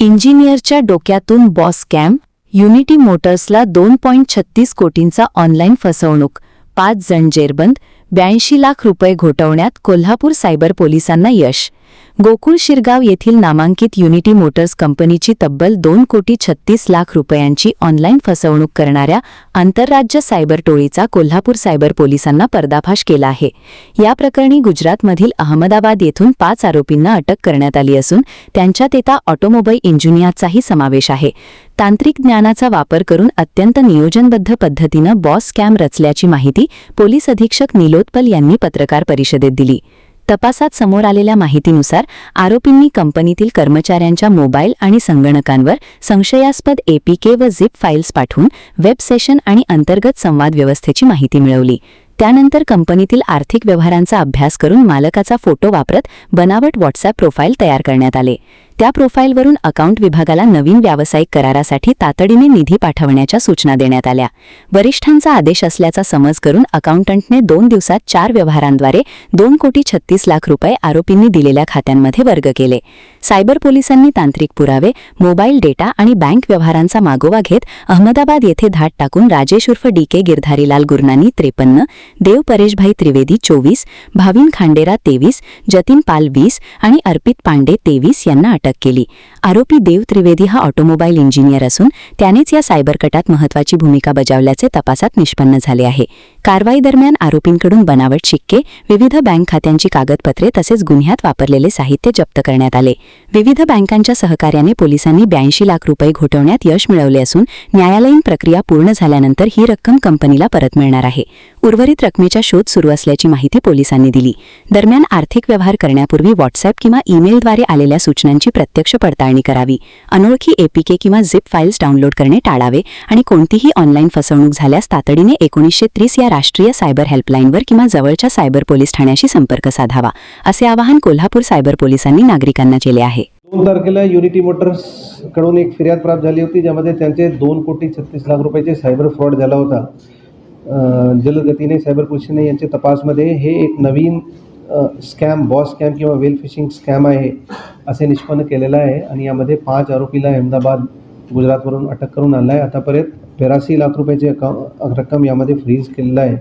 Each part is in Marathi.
इंजिनियरच्या डोक्यातून बॉस स्कॅम, युनिटी मोटर्सला 2.36 कोटींचा ऑनलाईन फसवणूक, 5 जण जेरबंद, 82 लाख रुपये घोटवण्यात कोल्हापूर सायबर पोलिसांना यश. गोकुळ शिरगाव येथील नामांकित युनिटी मोटर्स कंपनीची तब्बल 2,36,00,000 रुपयांची ऑनलाईन फसवणूक करणाऱ्या आंतरराज्य सायबर टोळीचा कोल्हापूर सायबर पोलिसांना पर्दाफाश केला आहे. या प्रकरणी गुजरातमधील अहमदाबाद येथून 5 आरोपींना अटक करण्यात आली असून त्यांच्यात एका ऑटोमोबाईल इंजिनियरचाही समावेश आहे. तांत्रिक ज्ञानाचा वापर करून अत्यंत नियोजनबद्ध पद्धतीनं बॉस स्कॅम रचल्याची माहिती पोलीस अधीक्षक निलोत्पल यांनी पत्रकार परिषदेत दिली. तपासात समोर आलेल्या माहितीनुसार आरोपींनी कंपनीतील कर्मचाऱ्यांच्या मोबाईल आणि संगणकांवर संशयास्पद एपीके व झिप फाईल्स पाठवून वेब सेशन आणि अंतर्गत संवाद व्यवस्थेची माहिती मिळवली. त्यानंतर कंपनीतील आर्थिक व्यवहारांचा अभ्यास करून मालकाचा फोटो वापरत बनावट व्हॉट्सॲप प्रोफाईल तयार करण्यात आले. त्या प्रोफाईलवरून अकाउंट विभागाला नवीन व्यावसायिक करारासाठी तातडीने निधी पाठवण्याच्या सूचना देण्यात आल्या. वरिष्ठांचा आदेश असल्याचा समज करून अकाउंटंटने 2 दिवसात 4 व्यवहारांद्वारे 2,36,00,000 रुपये आरोपींनी दिलेल्या खात्यांमध्ये वर्ग केले. सायबर पोलिसांनी तांत्रिक पुरावे, मोबाईल डेटा आणि बँक व्यवहारांचा मागोवा घेत अहमदाबाद येथे धाड टाकून राजेश उर्फ डीके गिरधारीलाल गुरनानी 53, देव परेशभाई त्रिवेदी 24, भाविन खांडेरा 23, जतीन पाल 20 आणि अर्पित पांडे 23 यांना अटक केली. आरोपी देव त्रिवेदी हा ऑटोमोबाईल इंजिनियर असून त्यानेच या सायबर कटात महत्त्वाची भूमिका बजावल्याचे तपासात निष्पन्न झाले आहे. कारवाई दरम्यान आरोपींकडून बनावट शिक्के, विविध बँक खात्यांची कागदपत्रे तसेच गुन्ह्यात वापरलेले साहित्य जप्त करण्यात आले. विविध बँकांच्या सहकार्याने पोलिसांनी 82 लाख रुपये घोटवण्यात यश मिळवले असून न्यायालयीन प्रक्रिया पूर्ण झाल्यानंतर ही रक्कम कंपनीला परत मिळणार आहे. उर्वरित रकमेचा शोध सुरू असल्याची माहिती पोलिसांनी दिली. दरम्यान आर्थिक व्यवहार करण्यापूर्वी व्हॉट्सॲप किंवा ईमेलद्वारे आलेल्या सूचनांची प्रत्यक्ष पडताळणी करावी. अनोळखी एपीके किंवा झिप फाईल्स डाउनलोड करणे टाळावे आणि कोणतीही ऑनलाईन फसवणूक झाल्यास तातडीने 1930 या राष्ट्रीय सायबर हेल्पलाईनवर किंवा जवळच्या सायबर पोलीस ठाण्याशी संपर्क साधावा, असे आवाहन कोल्हापूर सायबर पोलिसांनी नागरिकांना केले आहे. 2 तारखेला युनिटी मोटर्स कडून एक फिर्याद प्राप्त झाली होती, ज्यामध्ये त्यांचे 2,36,00,000 रुपयाचे सायबर फ्रॉड झाला होता. जलदगतीने सायबर पोलिसांनी यांच्या तपासमध्ये हे एक नवीन स्कॅम, बॉस स्कॅम किंवा वेल फिशिंग स्कॅम आहे असे निष्पन्न केलेलं आहे आणि यामध्ये 5 आरोपीला अहमदाबाद, गुजरातवरून अटक करून आणला आहे. आतापर्यंत 82 लाख रुपयाची रक्कम यामध्ये फ्रीज केलेला आहे.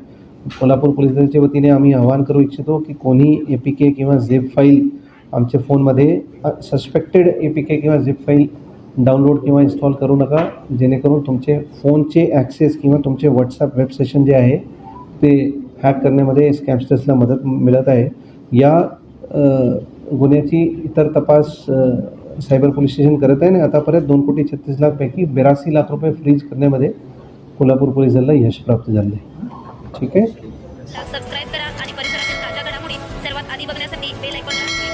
कोल्हापूर पोलिसांच्या वतीने आम्ही आवाहन करू इच्छितो की कोणी एपीके किंवा झिप फाईल आमच्या फोनमध्ये सस्पेक्टेड एपीके किंवा झिप फाईल डाउनलोड किंवा इन्स्टॉल करू नका, जेणेकरून तुमचे फोनचे ॲक्सेस किंवा तुमचे व्हॉट्सॲप वेब सेशन जे आहे ते हॅक करण्यामध्ये स्कॅमस्टर्सला मदत मिळत आहे. या गुन्ह्याची इतर तपास सायबर पोलीस स्टेशन करत आहे आणि आतापर्यंत 2,36,00,000 पैकी 82 लाख रुपये फ्रीज करण्यामध्ये कोल्हापूर पोलीस दलाला यश प्राप्त झाले. ठीक आहे. सबस्क्राइब करा आणि परिसरातील ताज्या घडामोडी सर्वात आधी बघण्यासाठी बेल आयकॉनला